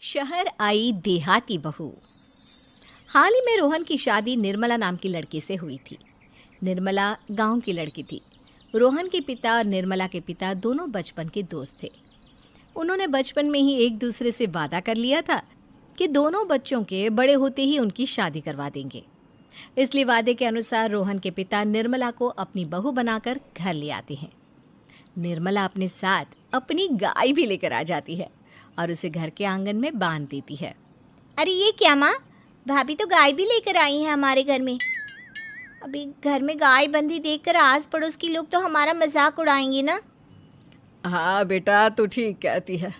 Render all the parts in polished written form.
शहर आई देहाती बहू। हाल ही में रोहन की शादी निर्मला नाम की लड़की से हुई थी। निर्मला गांव की लड़की थी। रोहन के पिता और निर्मला के पिता दोनों बचपन के दोस्त थे। उन्होंने बचपन में ही एक दूसरे से वादा कर लिया था कि दोनों बच्चों के बड़े होते ही उनकी शादी करवा देंगे। इसलिए वादे के अनुसार रोहन के पिता निर्मला को अपनी बहू बनाकर घर ले आते हैं। निर्मला अपने साथ अपनी गाय भी लेकर आ जाती है और उसे घर के आंगन में बांध देती है। अरे ये क्या माँ, भाभी तो गाय भी लेकर आई हैं हमारे घर में। अभी घर में गाय बंधी देखकर आस पड़ोस के लोग तो हमारा मजाक उड़ाएंगे ना। हाँ बेटा, तू ठीक कहती है,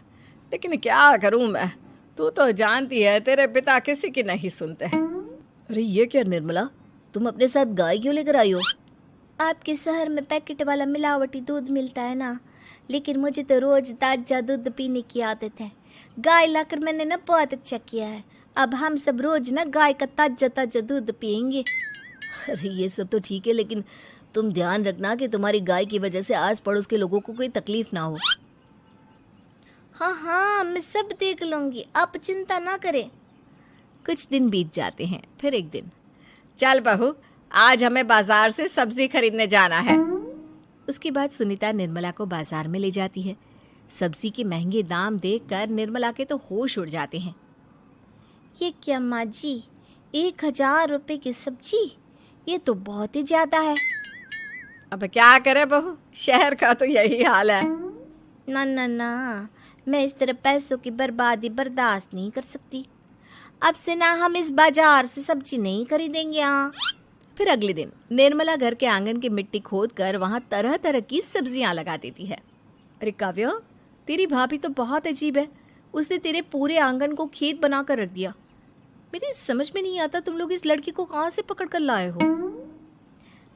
लेकिन क्या करूँ मैं। तू तो जानती है तेरे पिता किसी की नहीं सुनते। अरे ये क्या निर्मला, तुम अपने साथ गाय क्यों लेकर आई हो? आपके शहर में पैकेट वाला मिलावटी दूध मिलता है ना, लेकिन मुझे तो रोज ताजा दूध पीने की आदत है। गाय लाकर मैंने ना बहुत अच्छा किया है। अब हम सब रोज ना गाय का ताजा ताजा दूध पियेंगे। अरे ये सब तो ठीक है, लेकिन तुम ध्यान रखना कि तुम्हारी गाय की वजह से आस पड़ोस के लोगों को कोई तकलीफ ना हो। हाँ हाँ, मैं सब देख लूँगी, आप चिंता ना करें। कुछ दिन बीत जाते हैं। फिर एक दिन, चल बहू, आज हमें बाजार से सब्जी खरीदने जाना है। उसके बाद सुनीता निर्मला को बाजार में ले जाती है। सब्जी के महंगे दाम देखकर निर्मला के तो होश उड़ जाते हैं। ये क्या माँ जी, 1000 रुपये की सब्जी, ये तो बहुत ही ज़्यादा है। अब क्या करे बहू, शहर का तो यही हाल है। ना ना ना, मैं इस तरह पैसों की बर्बादी बर्दाश्त नहीं कर सकती। अब से ना हम इस बाजार से सब्जी नहीं खरीदेंगे। हाँ। फिर अगले दिन निर्मला घर के आंगन की मिट्टी खोदकर वहां तरह तरह की सब्जियां लगा देती है। अरे काव्या, तेरी भाभी तो बहुत अजीब है। उसने तेरे पूरे आंगन को खेत बनाकर रख दिया। मेरी समझ में नहीं आता तुम लोग इस लड़की को कहाँ से पकड़ कर लाए हो।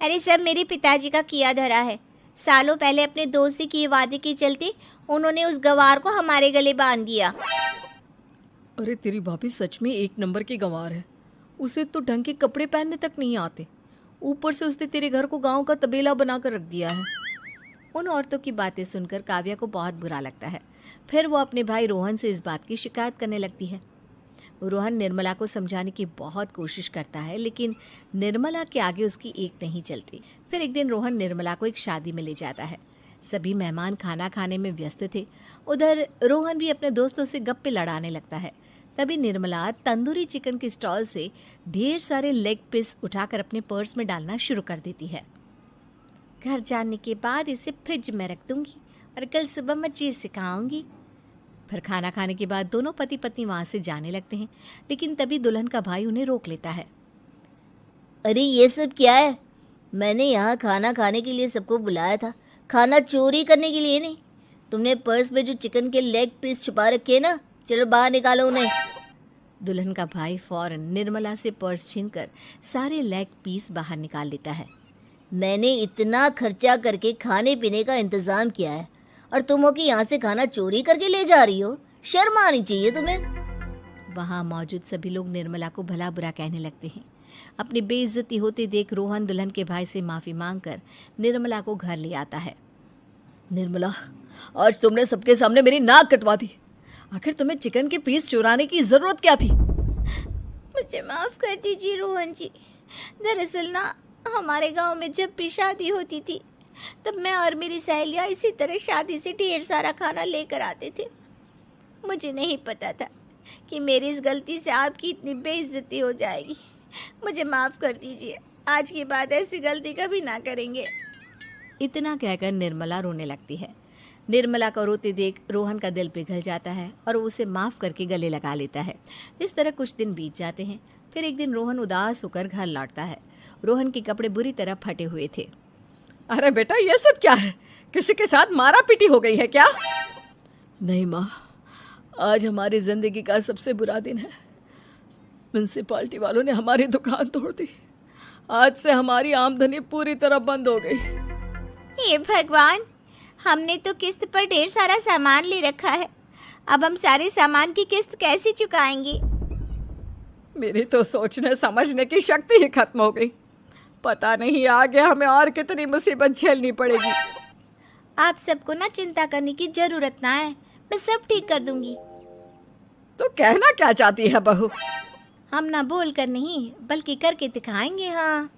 अरे सब मेरे पिताजी का किया धरा है। सालों पहले अपने दोस्त से किए वादे के चलते उन्होंने उस गवार को हमारे गले बांध दिया। अरे तेरी भाभी सच में एक नंबर की गंवार है। उसे तो ढंग के कपड़े पहनने तक नहीं आते, ऊपर से उसने तेरे घर को गांव का तबेला बनाकर रख दिया है। उन औरतों की बातें सुनकर काव्या को बहुत बुरा लगता है। फिर वो अपने भाई रोहन से इस बात की शिकायत करने लगती है। रोहन निर्मला को समझाने की बहुत कोशिश करता है, लेकिन निर्मला के आगे उसकी एक नहीं चलती। फिर एक दिन रोहन निर्मला को एक शादी में ले जाता है। सभी मेहमान खाना खाने में व्यस्त थे। उधर रोहन भी अपने दोस्तों से गप्पे लड़ाने लगता है। तभी निर्मला तंदूरी चिकन के स्टॉल से ढेर सारे लेग पीस उठाकर अपने पर्स में डालना शुरू कर देती है। घर जाने के बाद इसे फ्रिज में रख दूंगी और कल सुबह मैं चीज़ सिखाऊंगी। फिर खाना खाने के बाद दोनों पति पत्नी वहाँ से जाने लगते हैं, लेकिन तभी दुल्हन का भाई उन्हें रोक लेता है। अरे ये सब क्या है? मैंने यहाँ खाना खाने के लिए सबको बुलाया था, खाना चोरी करने के लिए नहीं। तुमने पर्स में जो चिकन के लेग पीस छुपा रखे ना, चलो बाहर निकालो उन्हें। दुल्हन का भाई फौरन निर्मला से पर्स छीनकर सारे लेग पीस बाहर निकाल लेता है। मैंने इतना खर्चा करके खाने पीने का इंतजाम किया है और तुम हो कि यहाँ से खाना चोरी करके ले जा रही हो। शर्म आनी चाहिए तुम्हें। वहाँ मौजूद सभी लोग निर्मला को भला बुरा कहने लगते हैं। अपनी बेइज्जती होते देख रोहन दुल्हन के भाई से माफ़ी मांगकर निर्मला को घर ले आता है। निर्मला, आज तुमने सबके सामने मेरी नाक कटवा दी। आखिर तुम्हें चिकन के पीस चुराने की ज़रूरत क्या थी? मुझे माफ़ कर दीजिए रोहन जी। दरअसल ना, हमारे गांव में जब भी शादी होती थी तब मैं और मेरी सहेलियाँ इसी तरह शादी से ढेर सारा खाना लेकर आते थे। मुझे नहीं पता था कि मेरी इस गलती से आपकी इतनी बेइज्जती हो जाएगी। मुझे माफ़ कर दीजिए। आज के बाद ऐसी गलती कभी ना करेंगे। इतना कहकर निर्मला रोने लगती है। निर्मला को रोते देख रोहन का दिल पिघल जाता है और वो उसे माफ़ करके गले लगा लेता है। इस तरह कुछ दिन बीत जाते हैं। फिर एक दिन रोहन उदास होकर घर लौटता है। रोहन के कपड़े बुरी तरह फटे हुए थे। अरे बेटा, ये सब क्या है? किसी के साथ मारा पीटी हो गई है क्या? नहीं माँ, आज हमारी ज़िंदगी का सबसे बुरा दिन है। म्यूनसिपालिटी वालों ने हमारी दुकान तोड़ दी। आज से हमारी आमदनी पूरी तरह बंद हो गई। हे भगवान, हमने तो किस्त पर ढेर सारा सामान ले रखा है। अब हम सारे सामान की किस्त कैसे चुकाएंगे? मेरी तो सोचने समझने की शक्ति ही खत्म हो गई। पता नहीं आगे हमें और कितनी मुसीबत झेलनी पड़ेगी। आप सबको ना चिंता करने की जरूरत ना है, मैं सब ठीक कर दूंगी। तो कहना क्या चाहती है बहू? हम ना बोल कर नहीं बल्कि करके दिखाएंगे। हाँ।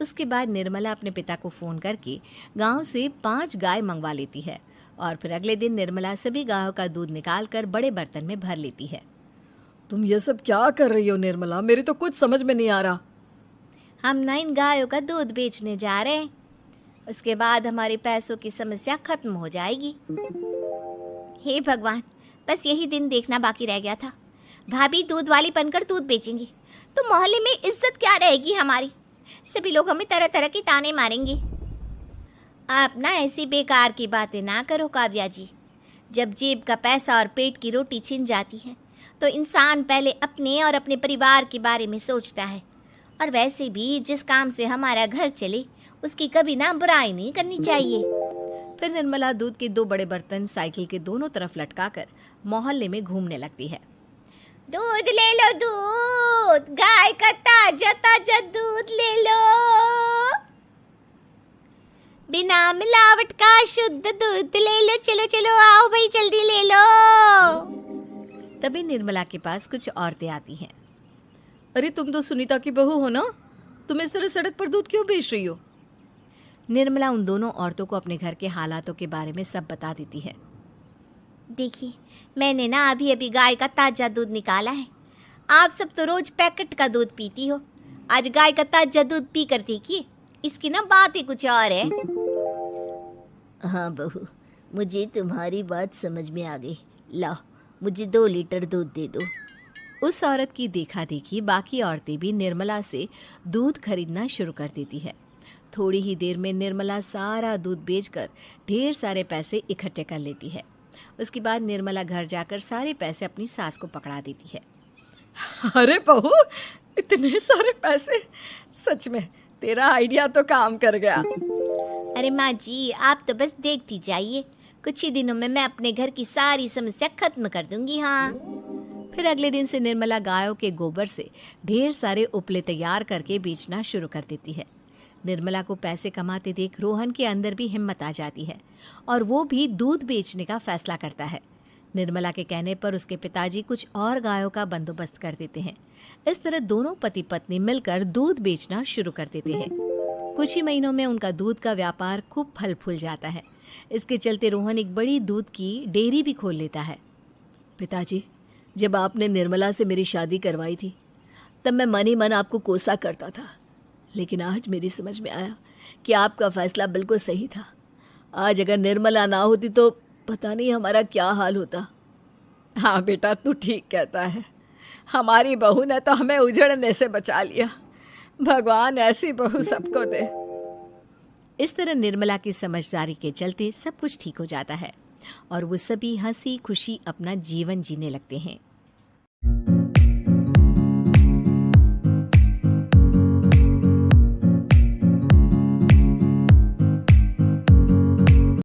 उसके बाद निर्मला अपने पिता को फ़ोन करके गांव से 5 गाय मंगवा लेती है और फिर अगले दिन निर्मला सभी गायों का दूध निकाल कर बड़े बर्तन में भर लेती है। तुम ये सब क्या कर रही हो निर्मला? मेरी तो कुछ समझ में नहीं आ रहा। हम ना इन गायों का दूध बेचने जा रहे हैं। उसके बाद हमारे पैसों की समस्या खत्म हो जाएगी। हे भगवान, बस यही दिन देखना बाकी रह गया था। भाभी दूध वाली बनकर दूध बेचेंगी तो मोहल्ले में इज्जत क्या रहेगी हमारी? सभी लोग हमें तरह तरह के ताने मारेंगे। आप ना ऐसी बेकार की बातें ना करो काव्या जी। जब जेब का पैसा और पेट की रोटी छिन जाती है तो इंसान पहले अपने और अपने परिवार के बारे में सोचता है। और वैसे भी जिस काम से हमारा घर चले उसकी कभी ना बुराई नहीं करनी चाहिए। फिर निर्मला दूध के 2 बड़े बर्तन साइकिल के दोनों तरफ लटकाकर मोहल्ले में घूमने लगती है। दूध ले लो, दूध, गाय का ताजा ताजा दूध ले लो, बिना मिलावट का शुद्ध दूध ले लो। चलो चलो आओ भाई, जल्दी ले लो। तभी निर्मला के पास कुछ औरतें आती हैं। अरे तुम तो सुनीता की बहू हो ना? तुम इस तरह सड़क पर दूध क्यों बेच रही हो? निर्मला उन दोनों औरतों को अपने घर के हालातों के बारे में सब बता देती है। देखिए, मैंने ना अभी अभी गाय का ताजा दूध निकाला है। आप सब तो रोज पैकेट का दूध पीती हो, आज गाय का ताजा दूध पी कर देखिए, इसकी ना बात ही कुछ और है। हाँ बहू, मुझे तुम्हारी बात समझ में आ गई। लाओ, मुझे 2 लीटर दूध दे दो। उस औरत की देखा देखी बाकी औरतें भी निर्मला से दूध खरीदना शुरू कर देती है। थोड़ी ही देर में निर्मला सारा दूध बेचकर ढेर सारे पैसे इकट्ठे कर लेती है। उसके बाद निर्मला घर जाकर सारे पैसे अपनी सास को पकड़ा देती है। अरे बहू, इतने सारे पैसे! सच में तेरा आइडिया तो काम कर गया। अरे माँ जी, आप तो बस देखती जाइए, कुछ ही दिनों में मैं अपने घर की सारी समस्या खत्म कर दूंगी। हाँ। फिर अगले दिन से निर्मला गायों के गोबर से ढेर सारे उपले तैयार करके बेचना शुरू कर देती है। निर्मला को पैसे कमाते देख रोहन के अंदर भी हिम्मत आ जाती है और वो भी दूध बेचने का फैसला करता है। निर्मला के कहने पर उसके पिताजी कुछ और गायों का बंदोबस्त कर देते हैं। इस तरह दोनों पति पत्नी मिलकर दूध बेचना शुरू कर देते हैं। कुछ ही महीनों में उनका दूध का व्यापार खूब फल फूल जाता है। इसके चलते रोहन एक बड़ी दूध की डेयरी भी खोल लेता है। पिताजी, जब आपने निर्मला से मेरी शादी करवाई थी तब मैं मन ही मन आपको कोसा करता था, लेकिन आज मेरी समझ में आया कि आपका फैसला बिल्कुल सही था। आज अगर निर्मला ना होती तो पता नहीं हमारा क्या हाल होता। हाँ बेटा, तू ठीक कहता है। हमारी बहू ने तो हमें उजड़ने से बचा लिया। भगवान ऐसी बहू सबको दे। इस तरह निर्मला की समझदारी के चलते सब कुछ ठीक हो जाता है और वो सभी हंसी खुशी अपना जीवन जीने लगते हैं।